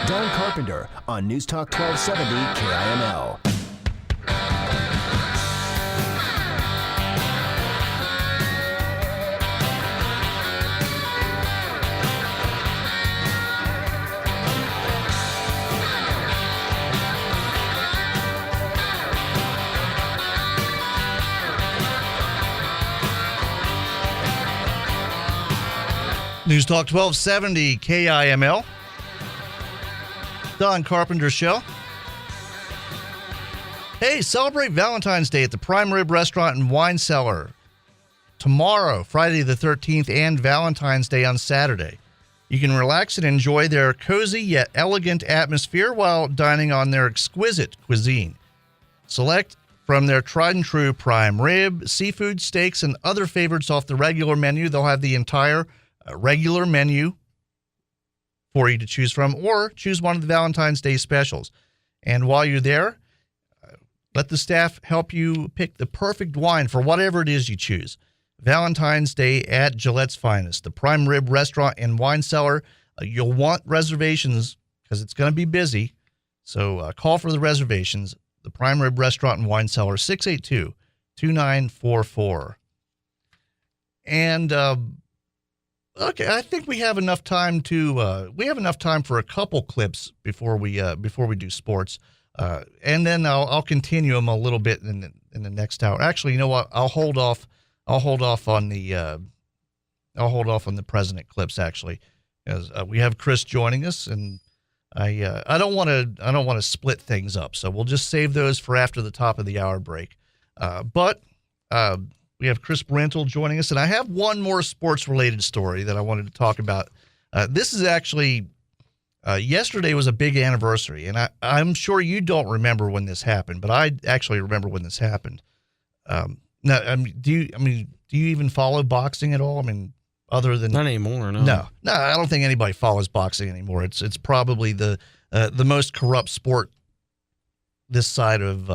Don Carpenter on News Talk 1270 KIML. News Talk 1270 KIML. Don Carpenter Show. Hey, celebrate Valentine's Day at the Prime Rib Restaurant and Wine Cellar tomorrow, Friday the 13th, and Valentine's Day on Saturday. You can relax and enjoy their cozy yet elegant atmosphere while dining on their exquisite cuisine. Select from their tried and true prime rib, seafood, steaks, and other favorites off the regular menu. They'll have the entire regular menu for you to choose from, or choose one of the Valentine's Day specials. And while you're there, let the staff help you pick the perfect wine for whatever it is you choose. Valentine's Day at Gillette's Finest, the Prime Rib Restaurant and Wine Cellar. You'll want reservations because it's going to be busy. So call for the reservations. The Prime Rib Restaurant and Wine Cellar, 682-2944. And okay, I think we have enough time to for a couple clips before we do sports, and then I'll continue them a little bit in the next hour. Actually, you know what? I'll hold off on the president clips actually, because we have Chris joining us, and I don't want to split things up, so we'll just save those for after the top of the hour break. But we have Chris Brentel joining us, and I have one more sports-related story that I wanted to talk about. This is actually, yesterday was a big anniversary, and I'm sure you don't remember when this happened, but I actually remember when this happened. Now, do you even follow boxing at all? I mean, other than not anymore, no. No, I don't think anybody follows boxing anymore. It's probably the most corrupt sport this side of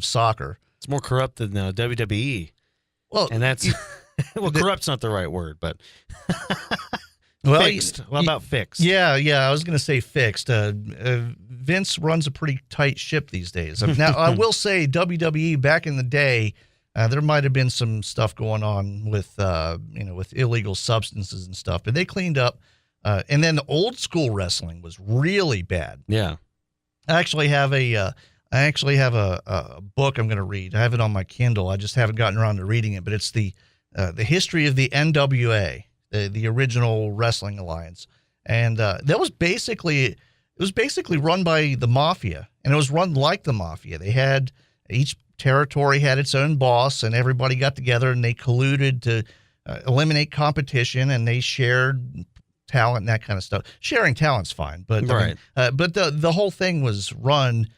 soccer. It's more corrupt than WWE. Well, and that's corrupt's not the right word, but fixed. What about fixed? Yeah. I was going to say fixed. Vince runs a pretty tight ship these days. Now, I will say WWE back in the day, there might have been some stuff going on with illegal substances and stuff, but they cleaned up. And then the old school wrestling was really bad. Yeah, I actually have a book I'm going to read. I have it on my Kindle. I just haven't gotten around to reading it, but it's the history of the NWA, the original wrestling alliance. And that was basically run by the mafia, and it was run like the mafia. They had, each territory had its own boss, and everybody got together and they colluded to eliminate competition, and they shared talent and that kind of stuff. Sharing talent's fine, but right. But the whole thing was run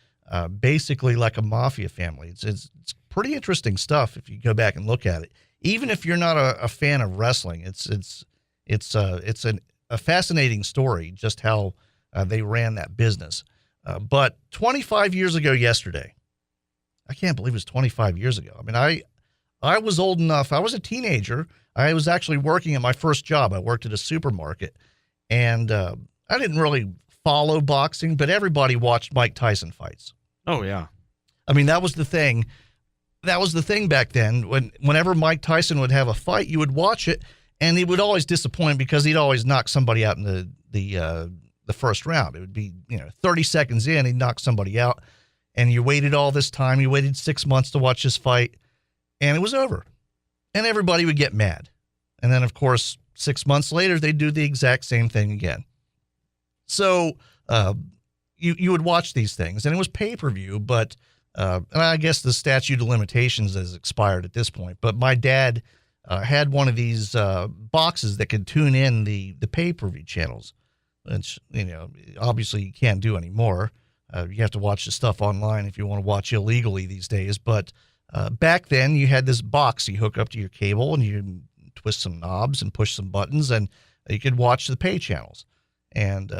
basically like a mafia family. It's pretty interesting stuff if you go back and look at it. Even if you're not a fan of wrestling, it's a fascinating story just how they ran that business. But 25 years ago yesterday, I can't believe it was 25 years ago. I mean, I was old enough. I was a teenager. I was actually working at my first job. I worked at a supermarket, and I didn't really follow boxing, but everybody watched Mike Tyson fights. Oh, yeah. I mean, that was the thing. That was the thing back then. Whenever Mike Tyson would have a fight, you would watch it, and he would always disappoint because he'd always knock somebody out in the first round. It would be 30 seconds in, he'd knock somebody out, and you waited all this time. You waited 6 months to watch this fight, and it was over. And everybody would get mad. And then, of course, 6 months later, they'd do the exact same thing again. So you would watch these things, and it was pay-per-view, but and I guess the statute of limitations has expired at this point. But my dad had one of these boxes that could tune in the pay-per-view channels, which, obviously you can't do anymore. You have to watch the stuff online if you want to watch illegally these days. But back then, you had this box you hook up to your cable, and you twist some knobs and push some buttons, and you could watch the pay channels. And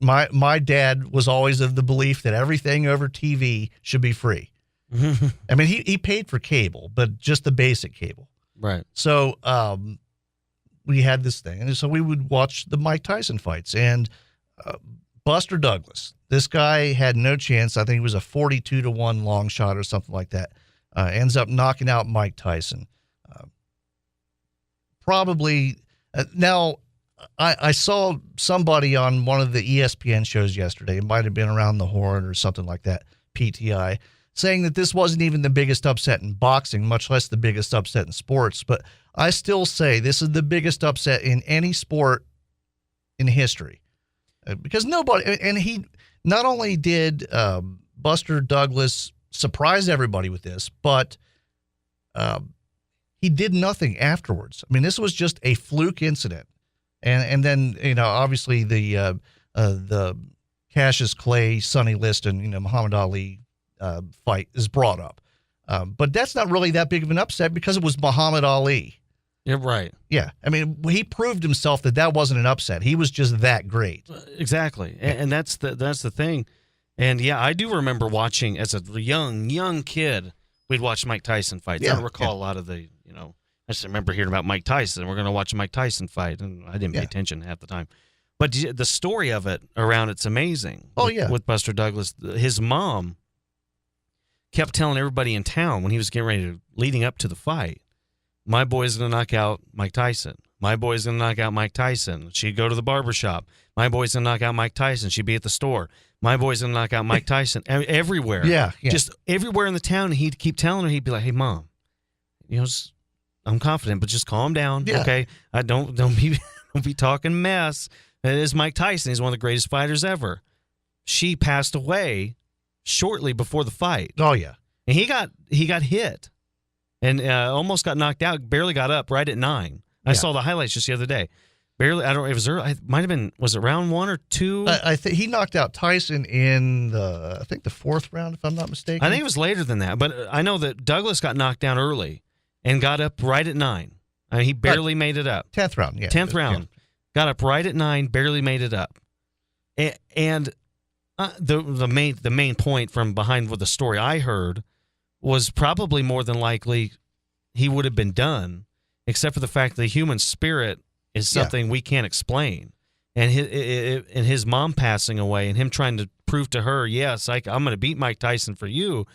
my dad was always of the belief that everything over TV should be free. I mean, he paid for cable, but just the basic cable. Right. So we had this thing, and so we would watch the Mike Tyson fights. And Buster Douglas. This guy had no chance. I think he was a 42-1 long shot or something like that. Ends up knocking out Mike Tyson. Now, I saw somebody on one of the ESPN shows yesterday. It might have been Around the Horn or something like that, PTI, saying that this wasn't even the biggest upset in boxing, much less the biggest upset in sports. But I still say this is the biggest upset in any sport in history. Because nobody, and he not only did Buster Douglas surprise everybody with this, but he did nothing afterwards. I mean, this was just a fluke incident. And then, obviously the Cassius Clay, Sonny Liston, Muhammad Ali fight is brought up. But that's not really that big of an upset because it was Muhammad Ali. You're right. Yeah. I mean, he proved himself that wasn't an upset. He was just that great. Exactly. And that's the thing. And yeah, I do remember watching as a young kid, we'd watch Mike Tyson fights. I don't recall a lot of the, I just remember hearing about Mike Tyson. We're going to watch a Mike Tyson fight, and I didn't pay attention half the time. But the story of it around it's amazing. Oh, with Buster Douglas. His mom kept telling everybody in town when he was getting ready leading up to the fight, my boy's going to knock out Mike Tyson. My boy's going to knock out Mike Tyson. She'd go to the barbershop. My boy's going to knock out Mike Tyson. She'd be at the store. My boy's going to knock out Mike Tyson. Everywhere. Yeah. Just everywhere in the town. He'd keep telling her, he'd be like, hey, Mom, I'm confident, but just calm down. Yeah. Okay. I don't be talking mess. It is Mike Tyson. He's one of the greatest fighters ever. She passed away shortly before the fight. Oh, yeah. And he got hit and almost got knocked out, barely got up right at 9. I saw the highlights just the other day. Barely, I don't. It was early. It might have been. Was it round 1 or 2? I think he knocked out Tyson in the 4th round, if I'm not mistaken. I think it was later than that, but I know that Douglas got knocked down early and got up right at 9. I mean, he barely made it up. 10th round, yeah. 10th round, got up right at 9, barely made it up. And the main point from behind what the story I heard was probably more than likely he would have been done, except for the fact that the human spirit is something we can't explain. And his mom passing away and him trying to prove to her, yes, I'm going to beat Mike Tyson for you.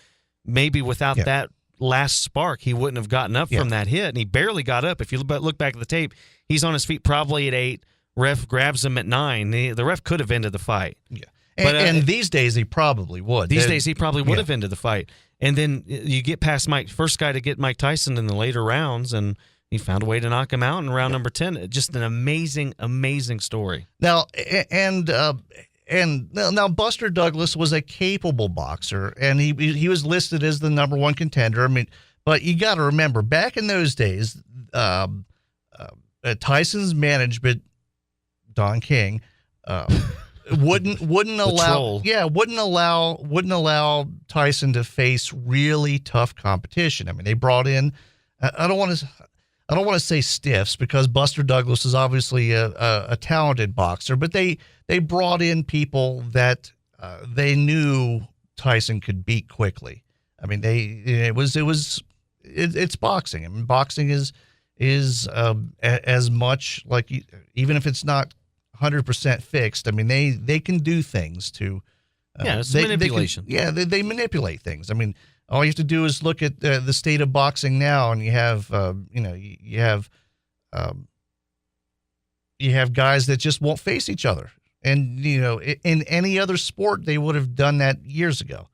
Maybe without that last spark, he wouldn't have gotten up from that hit. And he barely got up. If you look back at the tape, he's on his feet probably at 8. Ref grabs him at 9. The ref could have ended the fight. Yeah. And these days he probably would. These days he probably would have ended the fight. And then you get past first guy to get Mike Tyson in the later rounds, and he found a way to knock him out in round number 10. Just an amazing, amazing story. Now, now Buster Douglas was a capable boxer, and he was listed as the number 1 contender. I mean, but you got to remember, back in those days, Tyson's management, Don King, wouldn't allow Tyson to face really tough competition. I mean, they brought in I don't want to say stiffs, because Buster Douglas is obviously a talented boxer, but they brought in people that they knew Tyson could beat quickly. I mean, it's boxing. I mean, boxing is as much like, even if it's not 100% fixed. I mean, they can do things to it's manipulation. They manipulate things. I mean, all you have to do is look at the state of boxing now, and you have guys that just won't face each other. And in any other sport, they would have done that years ago.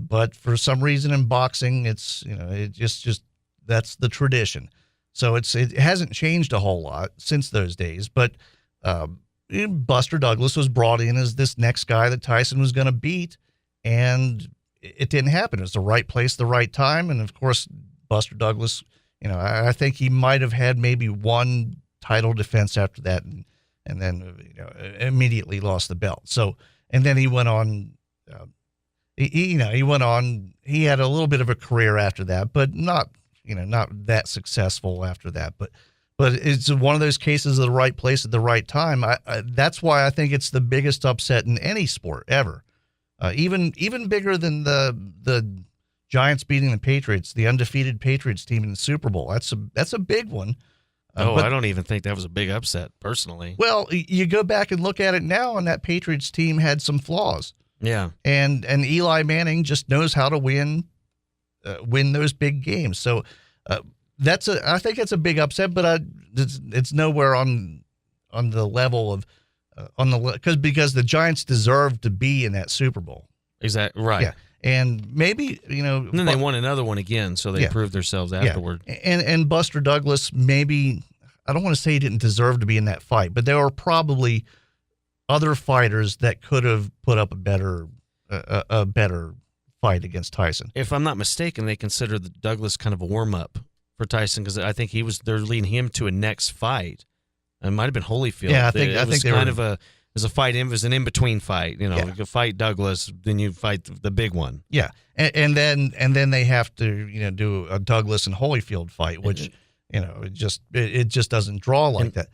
But for some reason in boxing, it's it just that's the tradition. So it hasn't changed a whole lot since those days. But Buster Douglas was brought in as this next guy that Tyson was going to beat, and it didn't happen. It was the right place, the right time. And of course, Buster Douglas, I think he might have had maybe one title defense after that, and then immediately lost the belt. So, and then he went on. He went on. He had a little bit of a career after that, but not that successful after that. But it's one of those cases of the right place at the right time. That's why I think it's the biggest upset in any sport ever. Even bigger than the Giants beating the Patriots, the undefeated Patriots team in the Super Bowl. That's a big one. I don't even think that was a big upset, personally. Well, you go back and look at it now, and that Patriots team had some flaws. Yeah. And Eli Manning just knows how to win those big games. So I think it's a big upset, but it's nowhere on the level of because the Giants deserve to be in that Super Bowl. Exactly right. Yeah. And maybe, and then they won another one again, so they proved themselves afterward. Yeah. And Buster Douglas, maybe, I don't want to say he didn't deserve to be in that fight, but there were probably other fighters that could have put up a better fight against Tyson. If I'm not mistaken, they consider the Douglas kind of a warm-up for Tyson, because I think they're leading him to a next fight. It might have been Holyfield. Yeah, I think it was a fight. It was an in-between fight. You fight Douglas, then you fight the big one. Yeah, and then they have to do a Douglas and Holyfield fight, which it just doesn't draw like that.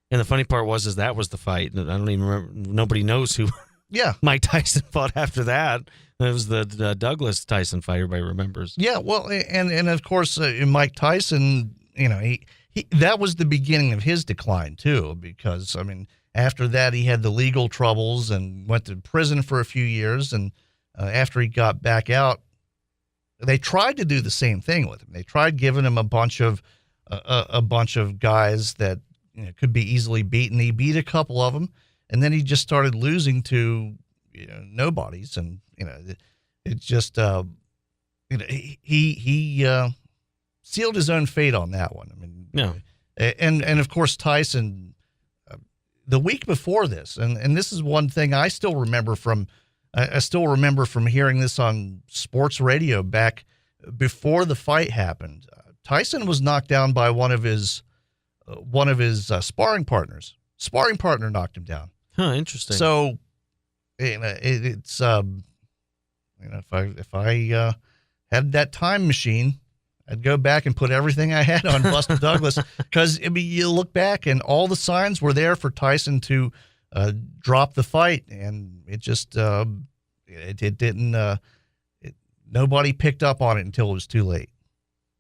And the funny part was that was the fight. I don't even remember. Nobody knows who. Yeah, Mike Tyson fought after that. It was the Douglas Tyson fight. Everybody remembers. Yeah, well, and of course, Mike Tyson. He that was the beginning of his decline too, because after that he had the legal troubles and went to prison for a few years, and after he got back out, they tried to do the same thing with him. They tried giving him a bunch of guys that could be easily beaten. He beat a couple of them, and then he just started losing to nobodies, and it just he sealed his own fate on that one. Yeah. And of course Tyson, the week before this, and this is one thing I still remember from hearing this on sports radio back before the fight happened. Tyson was knocked down by one of his sparring partners. Sparring partner knocked him down. Huh, interesting. So it's if I had that time machine, I'd go back and put everything I had on Buster Douglas, because you look back and all the signs were there for Tyson to drop the fight, and it just it didn't. Nobody picked up on it until it was too late.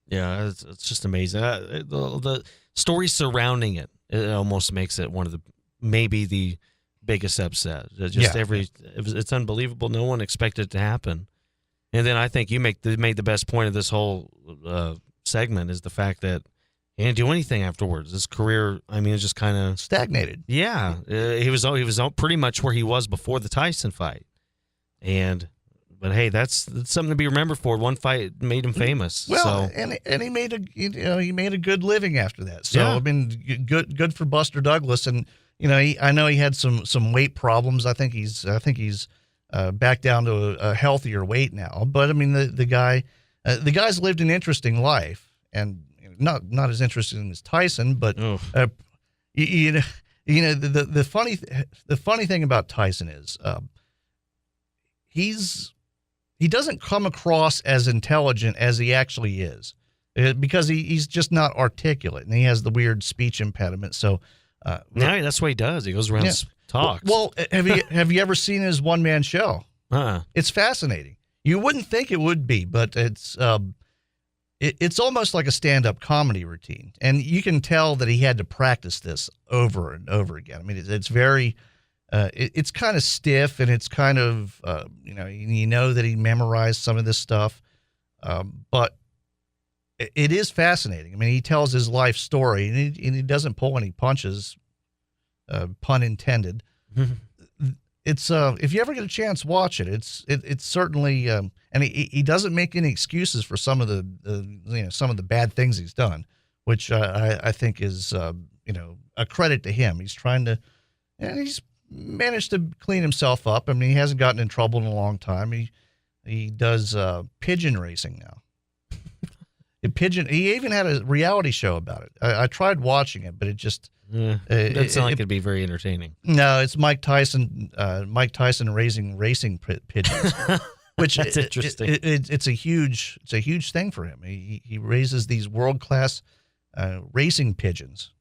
Yeah, it's just amazing. The story surrounding it almost makes it one of maybe the biggest upset. It's unbelievable. No one expected it to happen. And then I think you made the best point of this whole segment is the fact that he didn't do anything afterwards. His career, it's just kind of stagnated. Yeah, he was pretty much where he was before the Tyson fight. But hey, that's something to be remembered for. One fight made him famous. Well, and he made a good living after that. So yeah. Good for Buster Douglas. And I know he had some weight problems. I think he's back down to a healthier weight now. But the guy's lived an interesting life, and not as interesting as Tyson. But the funny thing about Tyson is he doesn't come across as intelligent as he actually is, because he's just not articulate, and he has the weird speech impediment. So that's what he does. He goes around and talks. Well, have you ever seen his one-man show? It's fascinating. You wouldn't think it would be, but it's almost like a stand-up comedy routine, and you can tell that he had to practice this over and over again. It's very it's kind of stiff, and it's kind of that he memorized some of this stuff, but it is fascinating. He tells his life story, and he doesn't pull any punches, pun intended. It's if you ever get a chance, watch it. It's certainly and he doesn't make any excuses for some of the bad things he's done, which I think is a credit to him. He's trying to, and he's managed to clean himself up. He hasn't gotten in trouble in a long time. He does pigeon racing now. He even had a reality show about it. I tried watching it, but it just doesn't sound like it'd be very entertaining. No, it's Mike Tyson. Mike Tyson raising racing pigeons, which that's interesting. It's a huge thing for him. He raises these world class racing pigeons,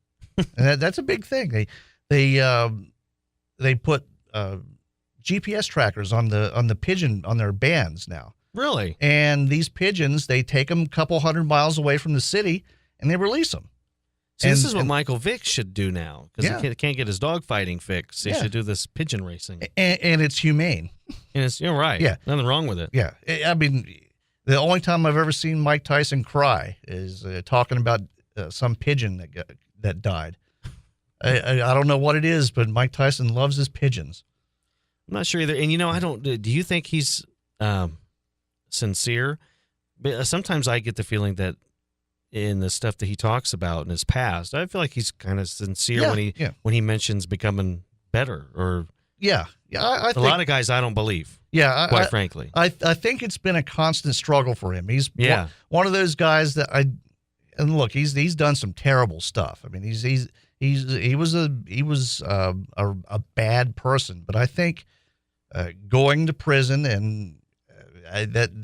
and that's a big thing. They put GPS trackers on the pigeon on their bands now. Really? And these pigeons, they take them a couple 100 miles away from the city, and they release them. So this is what Michael Vick should do now, because Yeah. he can't get his dog fighting fix. He Yeah. should do this pigeon racing. And it's humane. And you're right. Yeah. Nothing wrong with it. Yeah. I mean, the only time I've ever seen Mike Tyson cry is talking about some pigeon that died. I don't know what it is, but Mike Tyson loves his pigeons. I'm not sure either. And, I don't. Do you think he's sincere? But sometimes I get the feeling that in the stuff that he talks about in his past, I feel like he's kind of sincere when he mentions becoming better. Or I think, a lot of guys I don't believe. Yeah, quite frankly, I think it's been a constant struggle for him. He's one of those guys that and look, he's done some terrible stuff. I mean, he was a bad person, but I think going to prison and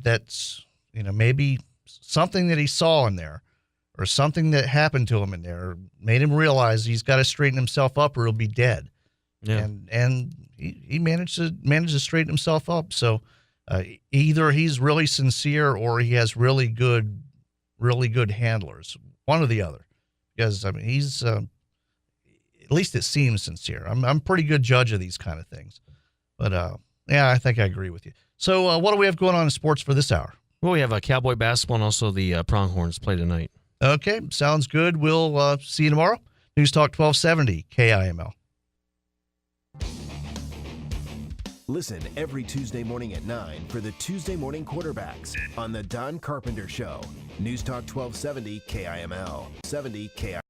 that's maybe something that he saw in there or something that happened to him in there made him realize he's got to straighten himself up or he'll be dead. Yeah. And he managed to straighten himself up. So either he's really sincere or he has really good handlers, one or the other. Because I mean, he's at least it seems sincere. I'm a pretty good judge of these kind of things. But I think I agree with you. So what do we have going on in sports for this hour? Well, we have Cowboy basketball and also the Pronghorns play tonight. Okay, sounds good. We'll see you tomorrow. News Talk 1270 KIML. Listen every Tuesday morning at 9 for the Tuesday Morning Quarterbacks on the Don Carpenter Show. News Talk 1270 KIML. 70 KIML.